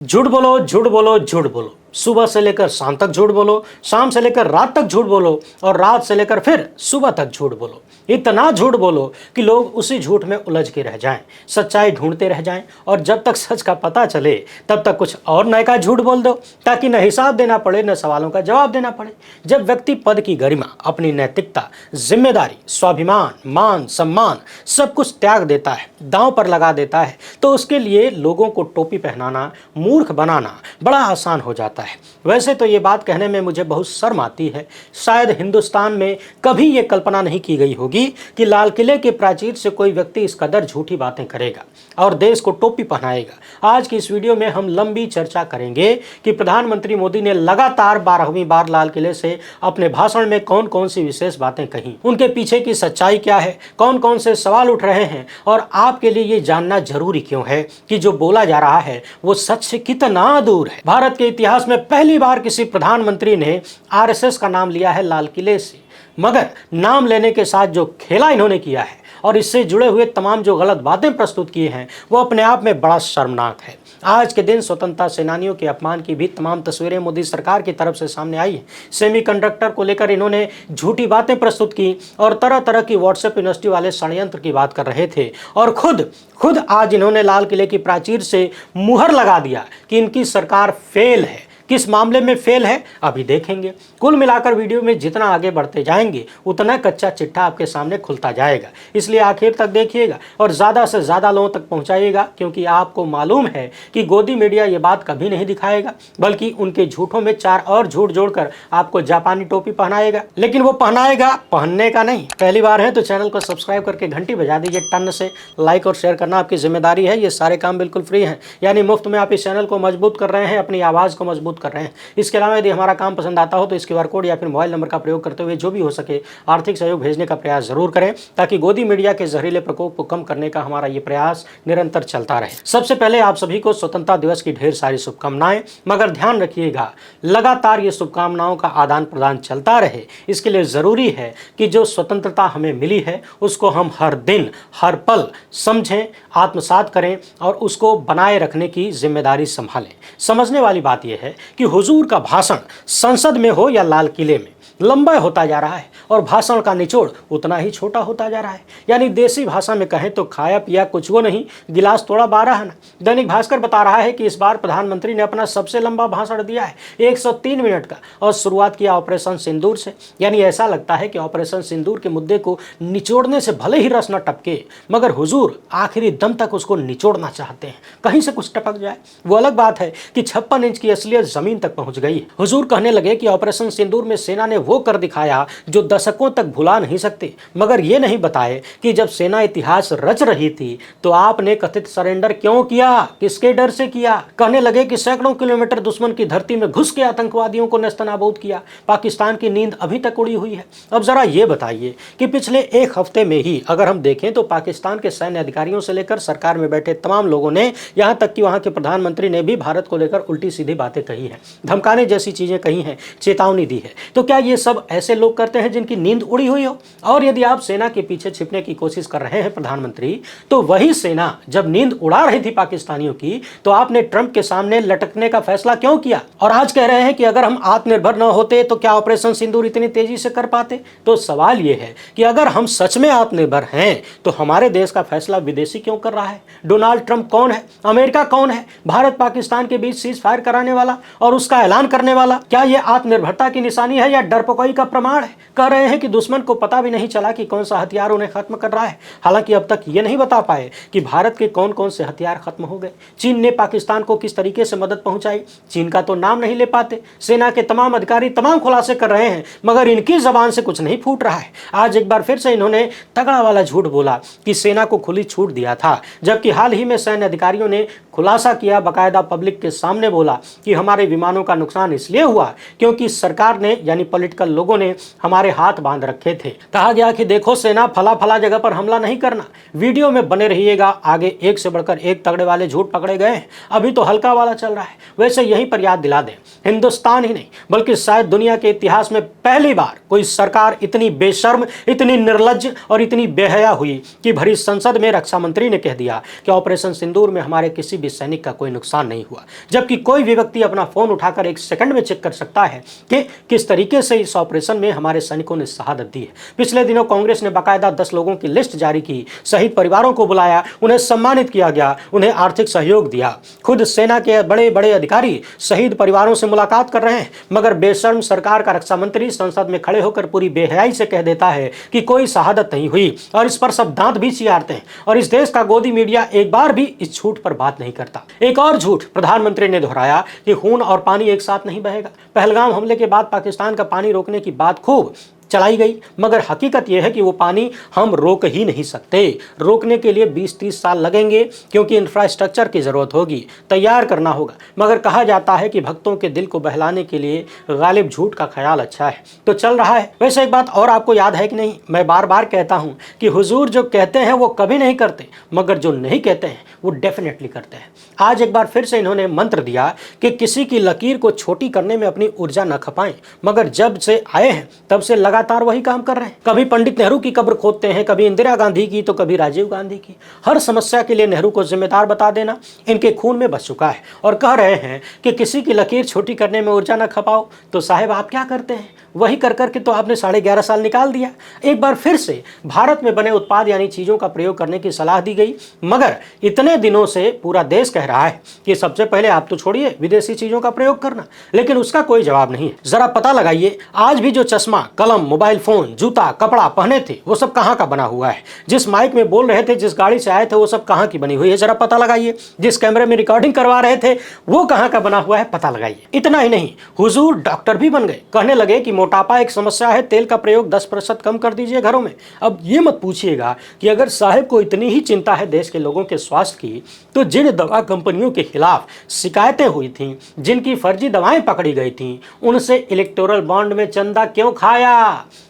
झूठ बोलो झूठ बोलो झूठ बोलो। सुबह से लेकर शाम तक झूठ बोलो, शाम से लेकर रात तक झूठ बोलो और रात से लेकर फिर सुबह तक झूठ बोलो। इतना झूठ बोलो कि लोग उसी झूठ में उलझ के रह जाएं, सच्चाई ढूंढते रह जाएं और जब तक सच का पता चले तब तक कुछ और नए का झूठ बोल दो, ताकि न हिसाब देना पड़े न सवालों का जवाब देना पड़े। जब व्यक्ति पद की गरिमा, अपनी नैतिकता, जिम्मेदारी, स्वाभिमान, मान, सम्मान सब कुछ त्याग देता है, दांव पर लगा देता है, तो उसके लिए लोगों को टोपी पहनाना, मूर्ख बनाना बड़ा आसान हो जाता है। वैसे तो ये बात कहने में मुझे बहुत शर्म आती है। शायद हिंदुस्तान में कभी ये कल्पना नहीं की गई होगी कि लाल किले के प्राचीर से कोई व्यक्ति इस कदर झूठी बातें करेगा और देश को टोपी पहनाएगा। आज की इस वीडियो में हम लंबी चर्चा करेंगे कि प्रधानमंत्री मोदी ने लगातार 12वीं बार लाल किले से अपने भाषण में कौन कौन सी विशेष बातें कही, उनके पीछे की सच्चाई क्या है, कौन कौन से सवाल उठ रहे हैं और आपके लिए ये जानना जरूरी क्यों है कि जो बोला जा रहा है वो सच से कितना दूर है। भारत के इतिहास में पहली बार किसी प्रधानमंत्री ने आरएसएस का नाम लिया है लाल किले से, मगर नाम लेने के साथ जो खेला इन्होंने किया है और इससे जुड़े हुए तमाम जो गलत बातें प्रस्तुत किए हैं वो अपने आप में बड़ा शर्मनाक है। आज के दिन स्वतंत्रता सेनानियों के अपमान की भी तमाम तस्वीरें मोदी सरकार की तरफ से सामने आई है। सेमीकंडक्टर को लेकर इन्होंने झूठी बातें प्रस्तुत की और तरह तरह की व्हाट्सएप यूनिवर्सिटी वाले षड्यंत्र की बात कर रहे थे और खुद आज इन्होंने लाल किले की प्राचीर से मुहर लगा दिया कि इनकी सरकार फेल है। किस मामले में फेल है अभी देखेंगे। कुल मिलाकर वीडियो में जितना आगे बढ़ते जाएंगे उतना कच्चा चिट्ठा आपके सामने खुलता जाएगा, इसलिए आखिर तक देखिएगा और ज़्यादा से ज़्यादा लोगों तक पहुंचाइएगा, क्योंकि आपको मालूम है कि गोदी मीडिया ये बात कभी नहीं दिखाएगा, बल्कि उनके झूठों में 4 और झूठ जोड़कर आपको जापानी टोपी पहनाएगा। लेकिन वो पहनाएगा पहनने का नहीं। पहली बार है तो चैनल को सब्सक्राइब करके घंटी बजा दीजिए, टन से लाइक और शेयर करना आपकी जिम्मेदारी है। ये सारे काम बिल्कुल फ्री हैं, यानी मुफ्त में आप इस चैनल को मजबूत कर रहे हैं, अपनी आवाज़ को मजबूत कर रहे हैं। इसके अलावा यदि हमारा काम पसंद आता हो तो इस क्यूआर कोड या फिर मोबाइल नंबर का प्रयोग करते हुए जो भी हो सके आर्थिक सहयोग भेजने का प्रयास जरूर करें, ताकि गोदी मीडिया के जहरीले प्रकोप को कम करने का हमारा ये प्रयास निरंतर चलता रहे। सबसे पहले आप सभी को स्वतंत्रता दिवस की ढेर सारी शुभकामनाएं, मगर ध्यान रखिएगा लगातार ये शुभकामनाओं का आदान प्रदान चलता रहे। इसके लिए जरूरी है कि जो स्वतंत्रता हमें मिली है उसको हम हर दिन हर पल समझें, आत्मसात करें और उसको बनाए रखने की जिम्मेदारी संभालें। समझने वाली बात यह है कि हुजूर का भाषण संसद में हो या लाल किले में लंबा होता जा रहा है और भाषण का निचोड़ उतना ही छोटा होता जा रहा है। यानी देसी भाषा में कहें तो खाया पिया कुछ वो नहीं, गिलास थोड़ा 12 है ना। दैनिक भास्कर बता रहा है कि इस बार प्रधानमंत्री ने अपना सबसे लंबा भाषण दिया है, 103 मिनट का, और शुरुआत किया ऑपरेशन सिंदूर से। यानी ऐसा लगता है कि ऑपरेशन सिंदूर के मुद्दे को निचोड़ने से भले ही रस न टपके, मगर हुजूर आखिरी दम तक उसको निचोड़ना चाहते हैं, कहीं से कुछ टपक जाए। वो अलग बात है कि 56 इंच की असलियत जमीन तक पहुंच गई है। हुजूर कहने लगे कि ऑपरेशन सिंदूर में सेना ने वो कर दिखाया जो दशकों तक भुला नहीं सकते, मगर ये नहीं बताए कि जब सेना इतिहास रच रही थी तो आपने कथित सरेंडर क्यों किया, किसके डर से किया। कहने लगे कि सैकड़ों किलोमीटर दुश्मन की धरती में घुस के आतंकवादियों को नेस्तनाबूद किया, पाकिस्तान की नींद अभी तक उड़ी हुई है। अब जरा ये बताइए कि पिछले एक हफ्ते में ही अगर हम देखें तो पाकिस्तान के सैन्य अधिकारियों से लेकर सरकार में बैठे तमाम लोगों ने, यहां तक कि वहां के प्रधानमंत्री ने भी भारत को लेकर उल्टी सीधी बातें कही हैं, धमकाने जैसी चीजें कही हैं, चेतावनी दी है। तो क्या ये सब ऐसे लोग करते हैं जिनकी नींद उड़ी हुई हो? और यदि आप सेना के पीछे छिपने की कोशिश कर रहे हैं प्रधानमंत्री, तो वही सेना जब नींद उड़ा रही थी पाकिस्तानियों की तो आपने ट्रंप के सामने लटकने का फैसला क्यों किया? और आज कह रहे हैं कि अगर हम आत्मनिर्भर न होते तो क्या ऑपरेशन सिंदूर इतनी तेजी से कर पाते? तो सवाल यह है कि अगर हम सच में आत्मनिर्भर हैं तो हमारे देश का फैसला विदेशी क्यों कर रहा है? डोनाल्ड ट्रंप कौन है? अमेरिका कौन है? भारत पाकिस्तान के बीच सीज फायर कराने वाला और उसका ऐलान करने वाला, क्या यह आत्मनिर्भरता की निशानी है या डरपोकाई का प्रमाण है? कह रहे हैं कि दुश्मन को पता भी नहीं चला कि कौन सा हथियार उन्हें खत्म कर रहा है। हालांकि अब तक ये नहीं बता पाए कि भारत के कौन कौन से हथियार खत्म हो गए। चीन ने पाकिस्तान को किस तरीके से मदद पहुंचाई, चीन का तो नाम नहीं ले पाते। सेना के तमाम अधिकारी तमाम खुलासे कर रहे हैं, मगर इनकी जबान से कुछ नहीं फूट रहा है। आज एक बार फिर से इन्होंने तगड़ा वाला झूठ बोला कि सेना को खुली छूट दिया था, जबकि हाल ही में सैन्य अधिकारियों ने खुलासा किया, बाकायदा पब्लिक के सामने बोला कि हमारे हमारे विमानों का नुकसान इसलिए हुआ क्योंकि सरकार ने यानी पॉलिटिकल लोगों ने हमारे हाथ बांध रखे थे। कहा गया कि देखो सेना, फला फला जगह पर हमला नहीं करना, वीडियो में बने रहिएगा, आगे एक से बढ़कर एक तगड़े वाले झूठ पकड़े गए हैं, अभी तो हल्का वाला चल रहा है। वैसे यहीं पर याद दिला दें, हिंदुस्तान ही नहीं बल्कि शायद दुनिया के इतिहास में पहली बार कोई सरकार इतनी बेशर्म, इतनी निर्लज्ज और इतनी बेहया हुई कि भरी संसद में रक्षा मंत्री ने कह दिया कि ऑपरेशन सिंदूर में हमारे किसी भी सैनिक का कोई नुकसान नहीं हुआ, जबकि कोई भी व्यक्ति अपना फोन उठाकर एक सेकंड में चेक कर सकता है कि किस तरीके से इस ऑपरेशन में हमारे सैनिकों ने शहादत दी है। पिछले दिनों कांग्रेस ने बाकायदा 10 लोगों की लिस्ट जारी की, शहीद परिवारों को बुलाया, उन्हें सम्मानित किया गया, उन्हें आर्थिक सहयोग दिया। खुद सेना के बड़े बड़े अधिकारी शहीद परिवारों से मुलाकात कर रहे हैं, मगर बेशर्म सरकार का रक्षा मंत्री संसद में खड़े होकर पूरी बेहयाई से कह देता है कि कोई शहादत नहीं हुई, और इस पर सब दांत भी चियारते हैं। और इस देश का गोदी मीडिया एक बार भी इस झूठ पर बात नहीं करता। एक और झूठ प्रधानमंत्री ने दोहराया कि खून और पानी एक साथ नहीं बहेगा। पहलगाम हमले के बाद पाकिस्तान का पानी रोकने की बात खूब चलाई गई, मगर हकीकत यह है कि वो पानी हम रोक ही नहीं सकते। रोकने के लिए 20-30 साल लगेंगे, क्योंकि इंफ्रास्ट्रक्चर की ज़रूरत होगी, तैयार करना होगा। मगर कहा जाता है कि भक्तों के दिल को बहलाने के लिए गालिब झूठ का ख्याल अच्छा है, तो चल रहा है। वैसे एक बात और आपको याद है कि नहीं, मैं बार बार कहता हूँ कि हुजूर जो कहते हैं वो कभी नहीं करते, मगर जो नहीं कहते हैं वो डेफिनेटली करते हैं। आज एक बार फिर से इन्होंने मंत्र दिया कि किसी की लकीर को छोटी करने में अपनी ऊर्जा न खपाएं, मगर जब से आए हैं तब से लगातार वही काम कर रहे हैं। कभी पंडित नेहरू की कब्र खोदते हैं, कभी इंदिरा गांधी की, तो कभी राजीव गांधी की। हर समस्या के लिए नेहरू को जिम्मेदार बता देना इनके खून में बस चुका है, और कह रहे हैं कि किसी की लकीर छोटी करने में ऊर्जा न खपाओ। तो साहब आप क्या करते हैं? वही कर करके तो आपने 11.5 साल निकाल दिया। एक बार फिर से भारत में बने उत्पाद यानी चीजों का प्रयोग करने की सलाह दी गई, मगर इतने दिनों से पूरा देश कह रहा है कि सबसे पहले आप तो छोड़िए विदेशी चीजों का प्रयोग करना, लेकिन उसका कोई जवाब नहीं है। जरा पता लगाइए, आज भी जो चश्मा, कलम, मोबाइल फोन, जूता, कपड़ा पहने थे वो सब कहाँ का बना हुआ है? जिस माइक में बोल रहे थे, जिस गाड़ी से आए थे, वो सब कहाँ की बनी हुई है? जरा पता लगाइए। जिस कैमरे में रिकॉर्डिंग करवा रहे थे वो कहाँ का बना हुआ है? पता लगाइए। इतना ही नहीं, हुजूर डॉक्टर भी बन गए। कहने लगे कि मोटापा एक समस्या है, तेल का प्रयोग 10% कम कर दीजिए घरों में। अब ये मत पूछिएगा कि अगर साहब को इतनी ही चिंता है देश के लोगों के स्वास्थ्य की, तो जिन दवा कंपनियों के खिलाफ शिकायतें हुई थीं, जिनकी फर्जी दवाएं पकड़ी गई थीं, उनसे इलेक्टोरल बॉन्ड में चंदा क्यों खाया?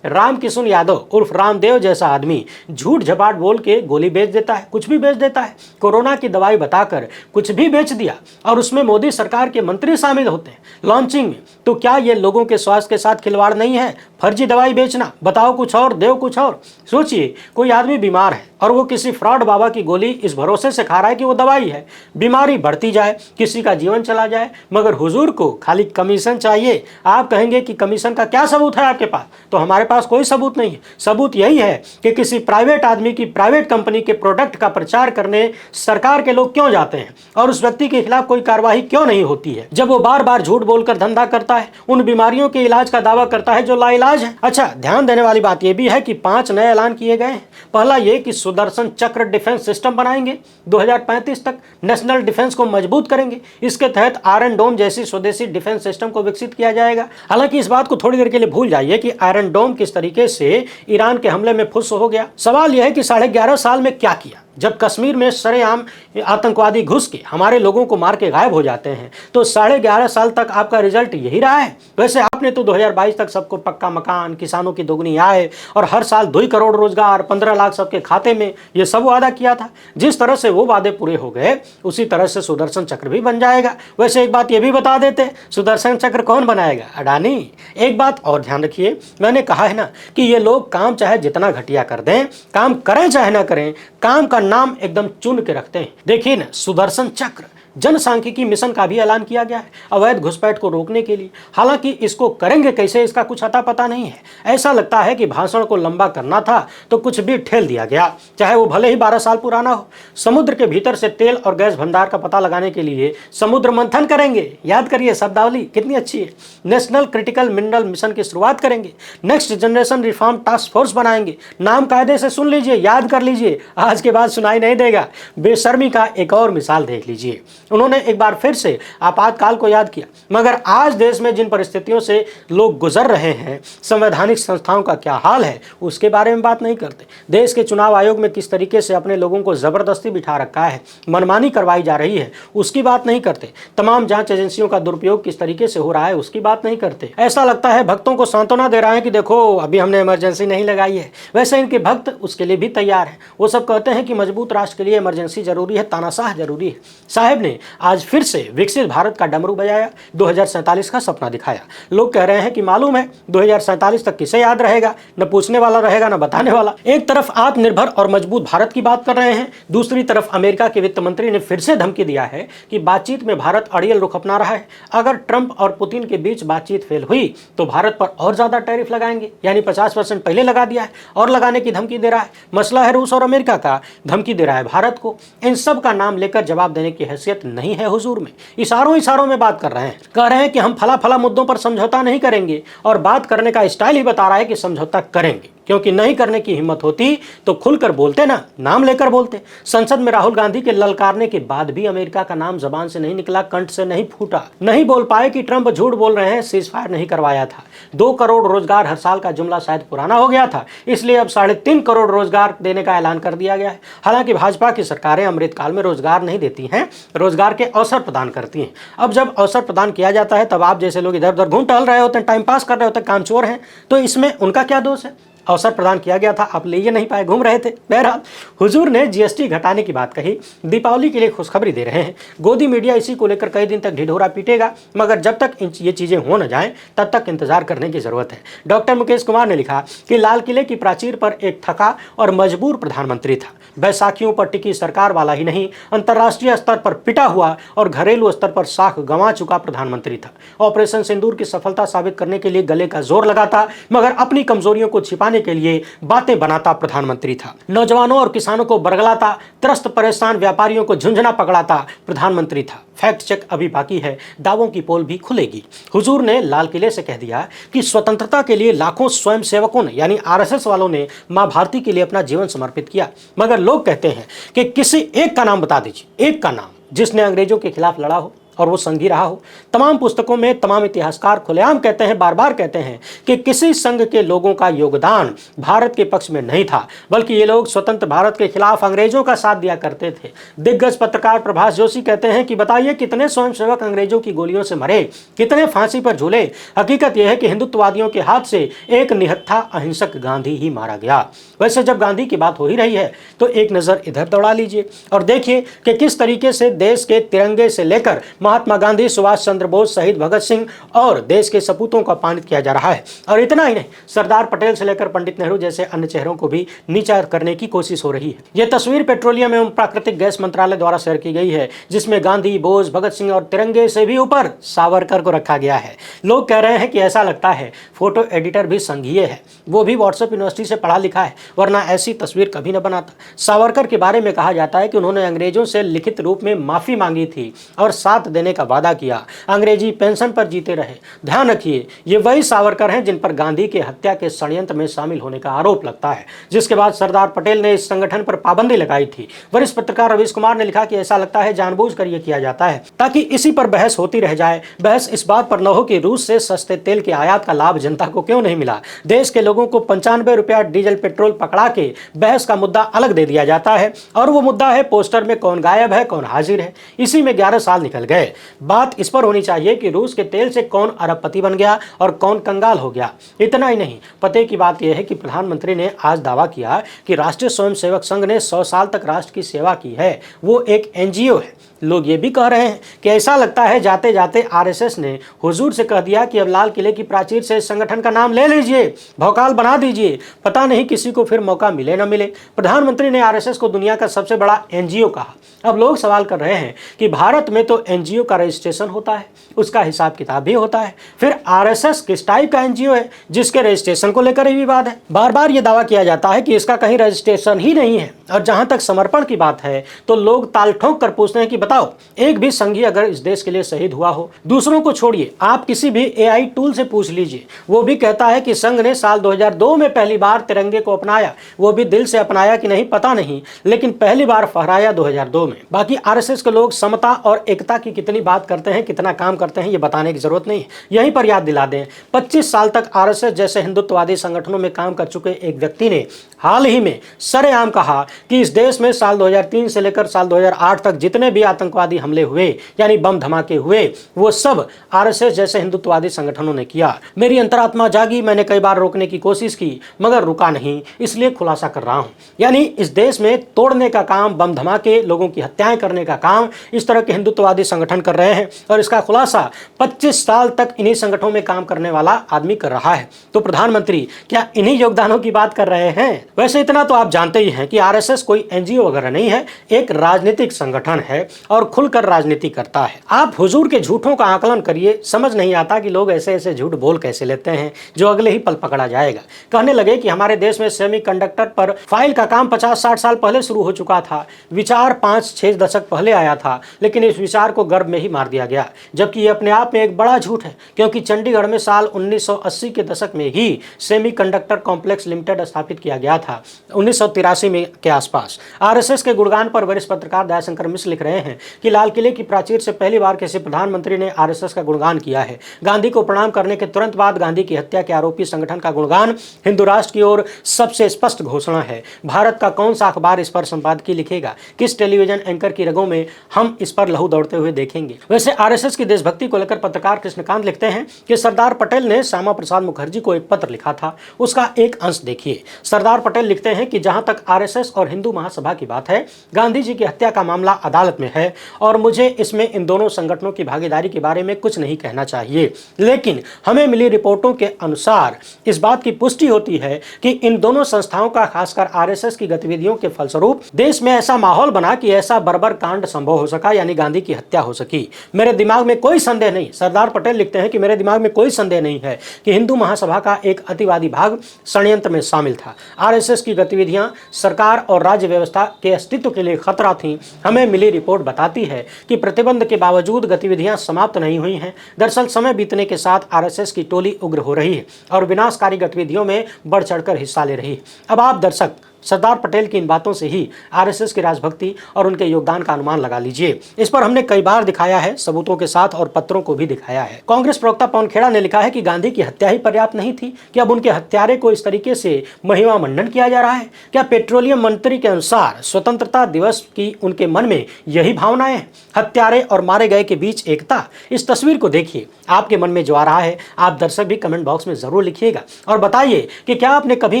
रामकिशुन यादव उर्फ रामदेव जैसा आदमी झूठ झपाट बोल के गोली बेच देता है, कुछ भी बेच देता है। कोरोना की दवाई बताकर कुछ भी बेच दिया, और उसमें मोदी सरकार के मंत्री शामिल होते हैं लॉन्चिंग में। तो क्या ये लोगों के स्वास्थ्य के साथ खिलवाड़ नहीं है? फर्जी दवाई बेचना, बताओ कुछ और, देव कुछ और। सोचिए, कोई आदमी बीमार है और वो किसी फ्रॉड बाबा की गोली इस भरोसे से खा रहा है कि वो दवाई है, बीमारी बढ़ती जाए, किसी का जीवन चला जाए, मगर हुजूर को खाली कमीशन चाहिए। आप कहेंगे कि कमीशन का क्या सबूत है आपके पास? तो हमारे पास कोई सबूत नहीं है। सबूत यही है कि किसी प्राइवेट आदमी की प्राइवेट कंपनी के प्रोडक्ट का प्रचार करने सरकार के लोग क्यों जाते हैं, और उस व्यक्ति के खिलाफ कोई कार्रवाई क्यों नहीं होती है, जब वो बार बार झूठ बोलकर धंधा करता है, उन बीमारियों के इलाज का दावा करता है जो लाइलाज है। अच्छा, ध्यान देने वाली बात यह भी है कि 5 नए ऐलान किए गए हैं। पहला ये कि सुदर्शन चक्र डिफेंस सिस्टम बनाएंगे, 2035 तक नेशनल डिफेंस को मजबूत करेंगे। इसके तहत आयरन डोम जैसी स्वदेशी डिफेंस सिस्टम को विकसित किया जाएगा। हालांकि इस बात को थोड़ी देर के लिए भूल जाइए कि आयरन डोम किस तरीके से ईरान के हमले में फुस हो गया। सवाल यह है कि 11.5 साल में क्या किया? जब कश्मीर में सरेआम आतंकवादी घुस के हमारे लोगों को मार के गायब हो जाते हैं, तो 11.5 साल तक आपका रिजल्ट यही रहा है। वैसे आपने तो 2022 तक सबको पक्का मकान, किसानों की दोगुनी आय और हर साल 2 करोड़ रोजगार, 15 लाख सबके खाते में, ये सब वादा किया था। जिस तरह से वो वादे पूरे हो गए, उसी तरह से सुदर्शन चक्र भी बन जाएगा। वैसे एक बात ये भी बता देते, सुदर्शन चक्र कौन बनाएगा? अडानी। एक बात और ध्यान रखिए, मैंने कहा है ना कि ये लोग काम चाहे जितना घटिया कर दें, काम करें चाहे ना करें, काम का नाम एकदम चुन के रखते हैं। देखिए ना, सुदर्शन चक्र जनसांख्यिकी मिशन का भी ऐलान किया गया है अवैध घुसपैठ को रोकने के लिए। हालांकि इसको करेंगे कैसे, इसका कुछ अता पता नहीं है। ऐसा लगता है कि भाषण को लंबा करना था तो कुछ भी ठेल दिया गया, चाहे वो भले ही 12 साल पुराना हो। समुद्र के भीतर से तेल और गैस भंडार का पता लगाने के लिए समुद्र मंथन करेंगे। याद करिए, शब्दावली कितनी अच्छी है। नेशनल क्रिटिकल मिनरल मिशन की शुरुआत करेंगे। Next generation reform task force बनाएंगे। नाम कायदे से सुन लीजिए, याद कर लीजिए, आज के बाद सुनाई नहीं देगा। बेशर्मी का एक और मिसाल देख लीजिए। उन्होंने एक बार फिर से आपातकाल को याद किया। मगर आज देश में जिन परिस्थितियों से लोग गुजर रहे हैं, संवैधानिक संस्थाओं का क्या हाल है, उसके बारे में बात नहीं करते। देश के चुनाव आयोग में किस तरीके से अपने लोगों को जबरदस्ती बिठा रखा है, मनमानी करवाई जा रही है, उसकी बात नहीं करते। तमाम जांच एजेंसियों का दुरुपयोग किस तरीके से हो रहा है, उसकी बात नहीं करते। ऐसा लगता है भक्तों को सांत्वना दे रहा है कि देखो अभी हमने इमरजेंसी नहीं लगाई है। वैसे इनके भक्त उसके लिए भी तैयार हैं। वो सब कहते हैं कि मजबूत राष्ट्र के लिए इमरजेंसी जरूरी है, तानाशाह जरूरी है। साहब ने आज फिर से विकसित भारत का डमरू बजाया, 2047 का सपना दिखाया। लोग कह रहे हैं कि मालूम है 2047 तक किसे याद रहेगा, न पूछने वाला रहेगा न बताने वाला। एक तरफ आत्मनिर्भर और मजबूत भारत की बात कर रहे हैं, दूसरी तरफ अमेरिका के वित्त मंत्री ने फिर से धमकी दिया है कि बातचीत में भारत अड़ियल रुख अपना रहा है। अगर ट्रंप और पुतिन के बीच बातचीत फेल हुई तो भारत पर और ज्यादा टैरिफ लगाएंगे, यानी 50% पहले लगा दिया है और लगाने की धमकी दे रहा है। मसला है रूस और अमेरिका का, धमकी दे रहा है भारत को। इन सब का नाम लेकर जवाब देने की हैसियत नहीं है हुजूर में। इशारों में बात कर रहे हैं, कह रहे हैं कि हम फला फला मुद्दों पर समझौता नहीं करेंगे, और बात करने का स्टाइल ही बता रहा है कि समझौता करेंगे, क्योंकि नहीं करने की हिम्मत होती तो खुलकर बोलते ना, नाम लेकर बोलते। संसद में राहुल गांधी के ललकारने के बाद भी अमेरिका का नाम जबान से नहीं निकला, कंठ से नहीं फूटा। नहीं बोल पाए कि ट्रंप झूठ बोल रहे हैं, सीज फायर नहीं करवाया था। 2 करोड़ रोजगार हर साल का जुमला शायद पुराना हो गया था, इसलिए अब 3.5 करोड़ रोजगार देने का ऐलान कर दिया गया है। हालांकि भाजपा की सरकारें अमृतकाल में रोजगार नहीं देती हैं, रोजगार के अवसर प्रदान करती हैं। अब जब अवसर प्रदान किया जाता है तब आप जैसे लोग इधर उधर घूम टहल रहे होते हैं, टाइम पास कर रहे होते हैं, कामचोर हैं, तो इसमें उनका क्या दोष है? अवसर प्रदान किया गया था, आप ले ही नहीं पाए, घूम रहे थे। बहरहाल हुजूर ने जीएसटी घटाने की बात कही, दीपावली के लिए खुशखबरी दे रहे हैं। गोदी मीडिया इसी को लेकर कई दिन तक ढिढोरा पीटेगा, मगर जब तक ये चीजें हो न जाएं तब तक इंतजार करने की जरूरत है। डॉक्टर मुकेश कुमार ने लिखा कि लाल किले की प्राचीर पर एक थका और मजबूर प्रधानमंत्री था। बैसाखियों पर टिकी सरकार वाला ही नहीं, अंतर्राष्ट्रीय स्तर पर पिटा हुआ और घरेलू स्तर पर साख गंवा चुका प्रधानमंत्री था। ऑपरेशन सिंदूर की सफलता साबित करने के लिए गले का जोर लगाता, मगर अपनी कमजोरियों को छिपाने के लिए बातें बनाता प्रधानमंत्री था। नौजवानों और किसानों को बरगलाता, त्रस्त परेशान व्यापारियों को झुंझुना पकड़ाता प्रधानमंत्री था। फैक्ट चेक अभी बाकी है, दावों की पोल भी खुलेगी। हुजूर ने लाल किले से कह दिया कि स्वतंत्रता के लिए लाखों स्वयं सेवकों ने, यानी आरएसएस वालों ने मां भारती के लिए अपना जीवन समर्पित किया। मगर लोग कहते हैं कि किसी एक का नाम बता दीजिए, एक का नाम जिसने अंग्रेजों के खिलाफ लड़ा हो और वो संघी रहा हो। तमाम पुस्तकों में तमाम इतिहासकार खुलेआम कहते हैं, बार बार कहते हैं कि किसी संघ के लोगों का योगदान भारत के पक्ष में नहीं था, बल्कि ये लोग स्वतंत्र भारत के खिलाफ अंग्रेजों का साथ दिया करते थे। दिग्गज पत्रकार प्रभाष जोशी कहते हैं कि बताइए कितने स्वयंसेवक अंग्रेजों की गोलियों से मरे, कितने फांसी पर झूले। हकीकत यह है कि हिंदुत्ववादियों के हाथ से एक निहत्था अहिंसक गांधी ही मारा गया। वैसे जब गांधी की बात हो ही रही है तो एक नजर इधर दौड़ा लीजिए और देखिए कि किस तरीके से देश के तिरंगे से लेकर महात्मा गांधी, सुभाष चंद्र बोस, शहीद भगत सिंह और देश के सपूतों को अपमानित किया जा रहा है। और इतना ही नहीं, सरदार पटेल से लेकर पंडित नेहरू जैसे अन्य चेहरों को भी नीचा करने की कोशिश हो रही है। यह तस्वीर पेट्रोलियम एवं प्राकृतिक गैस मंत्रालय द्वारा शेयर की गई है, जिसमें गांधी, बोस, भगत सिंह और तिरंगे से भी ऊपर सावरकर को रखा गया है। लोग कह रहे हैं कि ऐसा लगता है फोटो एडिटर भी संघीय है, वो भी व्हाट्सएप यूनिवर्सिटी से पढ़ा लिखा है, वरना ऐसी तस्वीर कभी न बनाता। सावरकर के बारे में कहा जाता है कि उन्होंने अंग्रेजों से लिखित रूप में माफी मांगी थी और साथ देने का वादा किया। अंग्रेजी पेंशन पर जीते रहे। ध्यान रखिए, ये वही सावरकर हैं जिन पर गांधी के हत्या के षड्यंत्र में शामिल होने का आरोप लगता है, जिसके बाद सरदार पटेल ने इस संगठन पर पाबंदी लगाई थी। वरिष्ठ पत्रकार रवीश कुमार ने लिखा कि ऐसा लगता है जानबूझकर यह किया जाता है ताकि इसी पर बहस होती रह जाए। बहस इस बात पर न हो कि रूस से सस्ते तेल के आयात का लाभ जनता को क्यों नहीं मिला। देश के लोगों को 95 रुपया डीजल पेट्रोल पकड़ा के बहस का मुद्दा अलग दे दिया जाता है, और वो मुद्दा है पोस्टर में कौन गायब है कौन हाजिर है। इसी में 11 साल निकल गए। बात इस पर होनी चाहिए कि रूस के तेल से कौन अरबपति बन गया और कौन कंगाल हो गया। इतना ही नहीं, पते की बात यह है कि प्रधानमंत्री ने आज दावा किया कि राष्ट्रीय स्वयंसेवक संघ ने 100 साल तक राष्ट्र की सेवा की है, वो एक एनजीओ है। लोग ये भी कह रहे हैं कि ऐसा लगता है जाते जाते आरएसएस ने हुजूर से कह दिया कि अब लाल किले की प्राचीर से इस संगठन का नाम ले लीजिए, भौकाल बना दीजिए, पता नहीं किसी को फिर मौका मिले न मिले। प्रधानमंत्री ने आरएसएस को दुनिया का सबसे बड़ा एनजीओ कहा। अब लोग सवाल कर रहे हैं कि भारत में तो एनजीओ का रजिस्ट्रेशन होता है, उसका हिसाब किताब भी होता है, फिर आरएसएस किस टाइप का एनजीओ है जिसके रजिस्ट्रेशन को लेकर ही विवाद है। बार बार ये दावा किया जाता है कि इसका कहीं रजिस्ट्रेशन ही नहीं है। और जहां तक समर्पण की बात है तो लोग ताल ठोक कर पूछते हैं कि बताओ, एक भी संघी अगर इस देश के लिए शहीद हुआ हो? दूसरों को छोड़िए, आप किसी भी एआई टूल से पूछ लीजिए, वो भी कहता है कि संघ ने साल 2002 में पहली बार तिरंगे को अपनाया। वो भी दिल से अपनाया कि नहीं पता नहीं, लेकिन पहली बार फहराया 2002 में। बाकी आरएसएस के लोग समता और एकता की कितनी बात करते हैं, कितना काम करते हैं, ये बताने की जरूरत नहीं है। यहीं पर याद दिला दें, 25 साल तक आरएसएस जैसे हिंदुत्ववादी संगठनों में काम कर चुके एक व्यक्ति ने हाल ही में सरेआम कहा कि इस देश में साल 2003 से लेकर साल 2008 तक जितने भी आतंकवादी हमले हुए, यानी बम धमाके हुए, वो सब आरएसएस जैसे हिंदुत्ववादी संगठनों ने किया। मेरी अंतरात्मा जागी, मैंने कई बार रोकने की कोशिश की मगर रुका नहीं, इसलिए खुलासा कर रहा हूं। यानी इस देश में तोड़ने का काम, बम धमाके, लोगों की हत्याएं करने का काम इस तरह के हिंदुत्ववादी संगठन कर रहे हैं, और इसका खुलासा 25 साल तक इन्हीं संगठनों में काम करने वाला आदमी कर रहा है। तो प्रधानमंत्री क्या इन्हीं योगदानों की बात कर रहे हैं? वैसे इतना तो आप जानते ही हैं कि आरएसएस कोई एनजीओ वगैरह नहीं है, एक राजनीतिक संगठन है और खुलकर राजनीति करता है। आप हुजूर के झूठों का आकलन करिए, समझ नहीं आता कि लोग ऐसे ऐसे झूठ बोल कैसे लेते हैं जो अगले ही पल पकड़ा जाएगा। कहने लगे कि हमारे देश में सेमीकंडक्टर पर फाइल का काम 50-60 साल पहले शुरू हो चुका था, विचार 5-6 दशक पहले आया था, लेकिन इस विचार को गर्भ में ही मार दिया गया। जबकि ये अपने आप में एक बड़ा झूठ है, क्योंकि चंडीगढ़ में साल 1980 के दशक में ही सेमीकंडक्टर कॉम्प्लेक्स लिमिटेड स्थापित किया गया था, 1983 में के आसपास। आरएसएस के गुणगान पर वरिष्ठ पत्रकार दयाशंकर मिश्र लिख रहे हैं कि लाल किले की प्राचीर से पहली बार किसी प्रधानमंत्री ने आरएसएस का गुणगान किया है। गांधी को प्रणाम करने के तुरंत बाद गांधी की हत्या के आरोपी संगठन का गुणगान हिंदू राष्ट्र की ओर सबसे स्पष्ट घोषणा है। भारत का कौन सा अखबार इस पर संपादकीय लिखेगा? किस टेलीविजन एंकर की रगों में हम इस पर लहू दौड़ते हुए देखेंगे? वैसे आरएसएस की देशभक्ति को लेकर पत्रकार कृष्णकांत लिखते हैं कि सरदार पटेल ने श्यामा प्रसाद मुखर्जी को एक पत्र लिखा था, उसका एक अंश देखिए। सरदार पटेल लिखते हैं कि जहां तक आरएसएस और हिंदू महासभा की बात है, गांधी जी की हत्या का मामला अदालत में है और मुझे इसमें इन दोनों संगठनों की भागीदारी के बारे में कुछ नहीं कहना चाहिए, लेकिन हमें मिली रिपोर्टों के अनुसार इस बात की पुष्टि होती है कि इन दोनों संस्थाओं का, खासकर आरएसएस की गतिविधियों के फलस्वरूप देश में ऐसा माहौल बना कि ऐसा बर्बर कांड संभव हो सका, यानी गांधी की हत्या हो सकी। मेरे दिमाग में कोई संदेह नहीं, सरदार पटेल लिखते हैं कि मेरे दिमाग में कोई संदेह नहीं है कि हिंदू महासभा का एक अतिवादी भाग षड्यंत्र में शामिल था। आरएसएस की गतिविधियां सरकार और राज्य व्यवस्था के अस्तित्व के लिए खतरा थीं। हमें मिली रिपोर्ट बताती है कि प्रतिबंध के बावजूद गतिविधियां समाप्त नहीं हुई हैं। दरअसल समय बीतने के साथ आरएसएस की टोली उग्र हो रही है और विनाशकारी गतिविधियों में बढ़ चढ़कर हिस्सा ले रही है। अब आप दर्शक सरदार पटेल की इन बातों से ही आरएसएस की राजभक्ति और उनके योगदान का अनुमान लगा लीजिए। इस पर हमने कई बार दिखाया है, सबूतों के साथ और पत्रों को भी दिखाया है। कांग्रेस प्रवक्ता पवन खेड़ा ने लिखा है कि गांधी की हत्या ही पर्याप्त नहीं थी कि अब उनके हत्यारे को इस तरीके से महिमा मंडन किया जा रहा है। क्या पेट्रोलियम मंत्री के अनुसार स्वतंत्रता दिवस की उनके मन में यही भावनाएं हैं? हत्यारे और मारे गए के बीच एकता, इस तस्वीर को देखिए, आपके मन में जो आ रहा है आप दर्शक भी कमेंट बॉक्स में जरूर लिखिएगा और बताइए कि क्या आपने कभी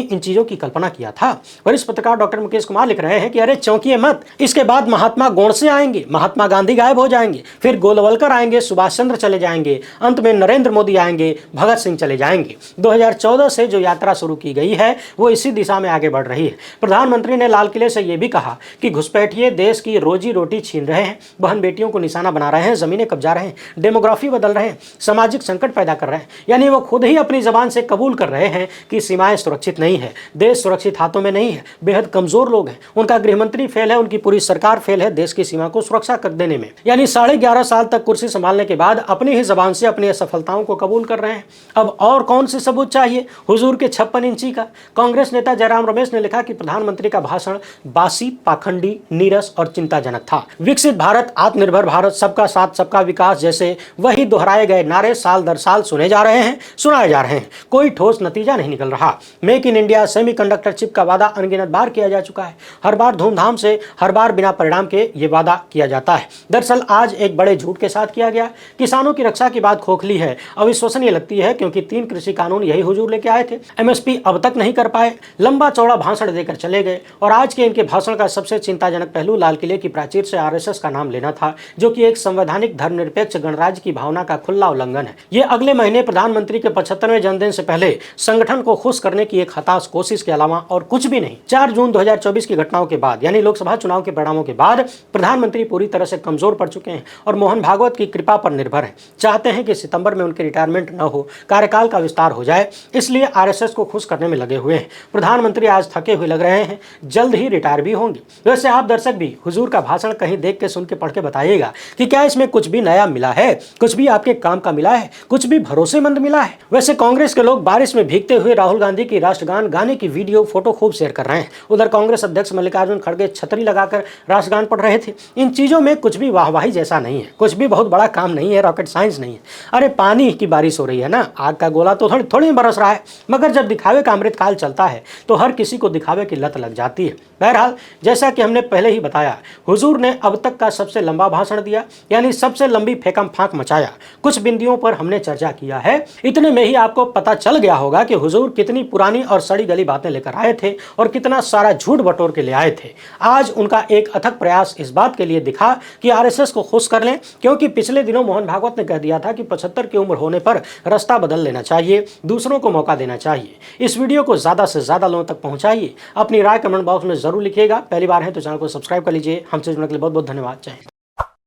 इन चीजों की कल्पना किया था। वरिष्ठ पत्रकार डॉक्टर मुकेश कुमार लिख रहे हैं कि अरे चौंकिए मत, इसके बाद महात्मा गोडसे आएंगे, महात्मा गांधी गायब हो जाएंगे, फिर गोलवलकर आएंगे, सुभाष चंद्र चले जाएंगे, अंत में नरेंद्र मोदी आएंगे, भगत सिंह चले जाएंगे। 2014 से जो यात्रा शुरू की गई है वो इसी दिशा में आगे बढ़ रही है। प्रधानमंत्री ने लाल किले से यह भी कहा कि घुसपैठिए देश की रोजी रोटी छीन रहे हैं, बहन बेटियों को निशाना बना रहे हैं, जमीनें कब्जा रहे हैं, डेमोग्राफी बदल रहे हैं, सामाजिक संकट पैदा कर रहे हैं। यानी वो खुद ही अपनी जबान से कबूल कर रहे हैं कि सीमाएं सुरक्षित नहीं है, देश सुरक्षित हाथों में नहीं है, बेहद कमजोर लोग हैं, उनका गृहमंत्री फेल है, उनकी पूरी सरकार फेल है देश की सीमा को सुरक्षा कर देने में। यानी 11.5 साल तक कुर्सी संभालने के बाद अपनी ही जबान से अपनी असफलताओं को कबूल कर रहे हैं। अब और कौन से सबूत चाहिए हुजूर के 56 इंची का? कांग्रेस नेता जयराम रमेश ने लिखा कि प्रधानमंत्री का भाषण बासी, पाखंडी, नीरस और चिंताजनक था। विकसित भारत, आत्मनिर्भर भारत, सबका साथ सबका विकास जैसे वही दोहराए गए नारे साल दर साल सुने जा रहे हैं, सुनाए जा रहे हैं, कोई ठोस नतीजा नहीं निकल रहा। Make in India, semiconductor chip का वादा अनगिनत बार किया जा चुका है, हर बार धूमधाम से, हर बार बिना परिणाम के ये वादा किया जाता है। दरअसल आज एक बड़े झूठ के साथ किया गया। किसानों की रक्षा की बात खोखली है, अविश्वसनीय लगती है, क्योंकि 3 कृषि कानून यही हुजूर लेके आए थे, एमएसपी अब तक नहीं कर पाए, लंबा चौड़ा भाषण देकर चले गए। और आज के इनके भाषण का सबसे चिंताजनक पहलू लाल किले की प्राचीर से आरएसएस का नाम लेना था, जो कि एक संवैधानिक धर्मनिरपेक्ष गणराज्य की भावना का खुला उल्लंघन है। ये अगले महीने प्रधानमंत्री के 75वें जन्मदिन से पहले संगठन को खुश करने की एक हताश कोशिश के अलावा और कुछ भी नहीं। 4 जून 2024 की घटनाओं के बाद यानी लोकसभा चुनाव के परिणामों के बाद प्रधानमंत्री पूरी तरह से कमजोर पड़ चुके हैं और मोहन भागवत की कृपा पर निर्भर हैं। चाहते हैं कि सितंबर में उनके रिटायरमेंट न हो, कार्यकाल का विस्तार हो जाए, इसलिए आरएसएस को खुश करने में लगे हुए हैं। प्रधानमंत्री आज थके हुए लग रहे हैं, जल्द ही रिटायर भी होंगे। वैसे आप दर्शक भी हुजूर का भाषण कहीं देख के, सुन के, पढ़ के बताइएगा कि क्या इसमें कुछ भी नया मिला है, कुछ भी आपके काम का मिला है, कुछ भी भरोसेमंद मिला है। वैसे कांग्रेस के लोग बारिश में भीगते हुए राहुल गांधी की राष्ट्रगान गाने की वीडियो फोटो खूब शेयर कर रहे हैं। उधर कांग्रेस अध्यक्ष मल्लिकार्जुन खड़गे छतरी लगाकर राष्ट्रगान पढ़ रहे थे। इन चीजों में कुछ भी वाहवाही जैसा नहीं है, कुछ भी बहुत बड़ा काम नहीं है, रॉकेट साइंस नहीं है। अरे पानी की बारिश हो रही है ना, आग का गोला तो थोड़ी बरस रहा है, मगर जब दिखावे का अमृतकाल चलता है तो हर किसी को दिखावे की लत लग जाती है। बहरहाल जैसा कि हमने पहले ही बताया, हुजूर ने अब तक का सबसे लंबा भाषण दिया, यानी सबसे लंबी फेंकम फांक मचाया। कुछ बिंदुओं पर हमने चर्चा किया है, इतने में ही आपको पता चल गया होगा कि हुजूर कितनी पुरानी और सड़ी गली बातें लेकर आए थे और कितना सारा झूठ बटोर के ले आए थे। आज उनका एक अथक प्रयास इस बात के लिए दिखा कि आरएसएस को खुश कर लें, क्योंकि पिछले दिनों मोहन भागवत ने कह दिया था कि 75 की उम्र होने पर रास्ता बदल लेना चाहिए, दूसरों को मौका देना चाहिए। इस वीडियो को ज्यादा से ज्यादा लोगों तक पहुंचाइए। अपनी राय कमेंट बॉक्स में जरूर लिखिएगा। पहली बार है तो चैनल को सब्सक्राइब कर लीजिए। हमसे जुड़ने के लिए बहुत बहुत धन्यवाद। जय हिंद।